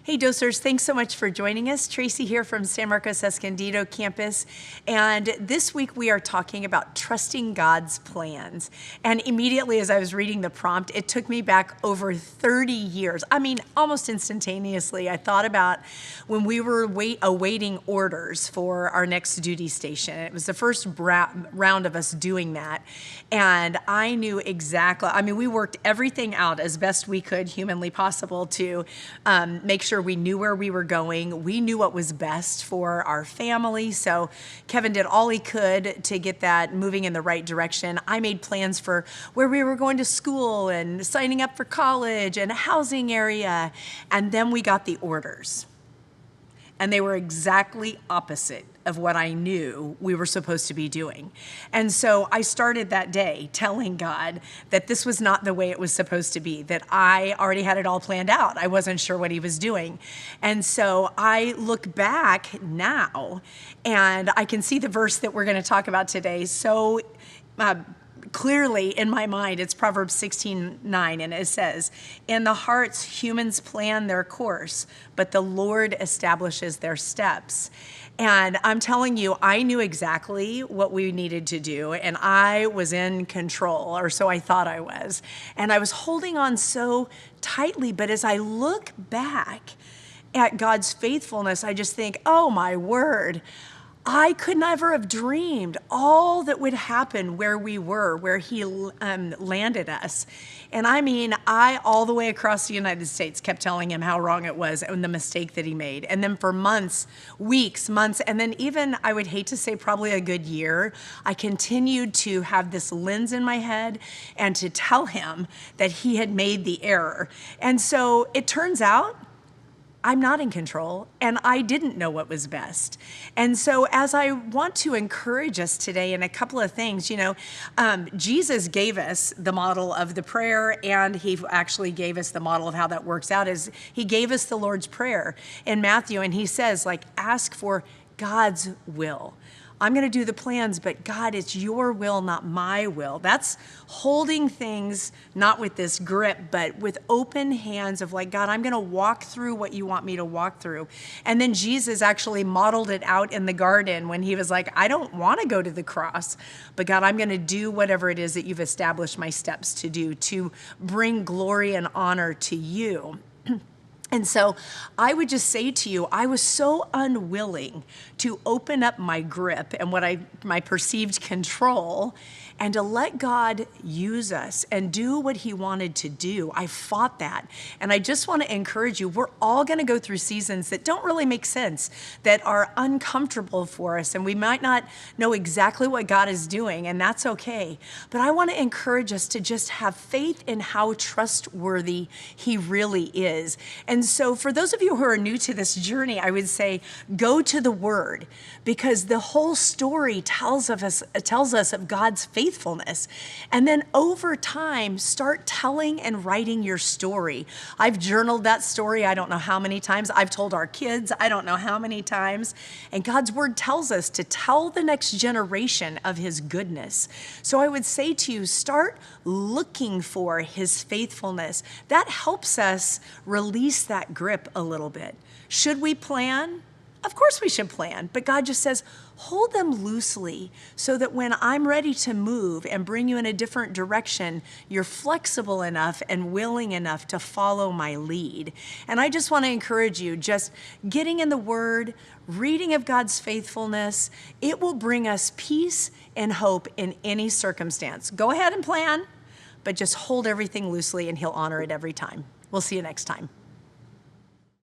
Hey Dosers, thanks so much for joining us. Tracie here from San Marcos Escondido campus. And this week we are talking about trusting God's plans. And immediately as I was reading the prompt, it took me back over 30 years. I mean, almost instantaneously, I thought about when we were awaiting orders for our next duty station. It was the first round of us doing that. And I knew exactly, we worked everything out as best we could humanly possible to make sure we knew where we were going. We knew what was best for our family. So Kevin did all he could to get that moving in the right direction. I made plans for where we were going to school and signing up for college and a housing area. And then we got the orders. And they were exactly opposite of what I knew we were supposed to be doing. And so I started that day telling God that this was not the way it was supposed to be, that I already had it all planned out. I wasn't sure what he was doing. And so I look back now and I can see the verse that we're going to talk about today so clearly in my mind. It's Proverbs 16:9, and it says, "In the hearts humans plan their course, but the Lord establishes their steps." And I'm telling you, I knew exactly what we needed to do, and I was in control, or so I thought I was. And I was holding on so tightly, but as I look back at God's faithfulness, I just think, oh my word, I could never have dreamed all that would happen where we were, where he landed us. And I all the way across the United States kept telling him how wrong it was and the mistake that he made. And then for months, weeks, months, and then even, I would hate to say probably a good year, I continued to have this lens in my head and to tell him that he had made the error. And so it turns out, I'm not in control, and I didn't know what was best. And so as I want to encourage us today in a couple of things, Jesus gave us the model of the prayer, and he actually gave us the model of how that works out. Is he gave us the Lord's Prayer in Matthew, and he says, ask for God's will. I'm going to do the plans, but God, it's your will, not my will. That's holding things not with this grip, but with open hands of God, I'm going to walk through what you want me to walk through. And then Jesus actually modeled it out in the garden when he was like, I don't want to go to the cross, but God, I'm going to do whatever it is that you've established my steps to do to bring glory and honor to you. And so I would just say to you, I was so unwilling to open up my grip and my perceived control and to let God use us and do what he wanted to do. I fought that. And I just want to encourage you, we're all going to go through seasons that don't really make sense, that are uncomfortable for us, and we might not know exactly what God is doing, and that's okay. But I want to encourage us to just have faith in how trustworthy he really is. And so for those of you who are new to this journey, I would say go to the Word, because the whole story tells us of God's faithfulness. And then over time, start telling and writing your story. I've journaled that story I don't know how many times. I've told our kids I don't know how many times. And God's Word tells us to tell the next generation of his goodness. So I would say to you, start looking for his faithfulness. That helps us release that grip a little bit. Should we plan? Of course we should plan, but God just says, hold them loosely so that when I'm ready to move and bring you in a different direction, you're flexible enough and willing enough to follow my lead. And I just want to encourage you, just getting in the Word, reading of God's faithfulness, it will bring us peace and hope in any circumstance. Go ahead and plan, but just hold everything loosely and he'll honor it every time. We'll see you next time.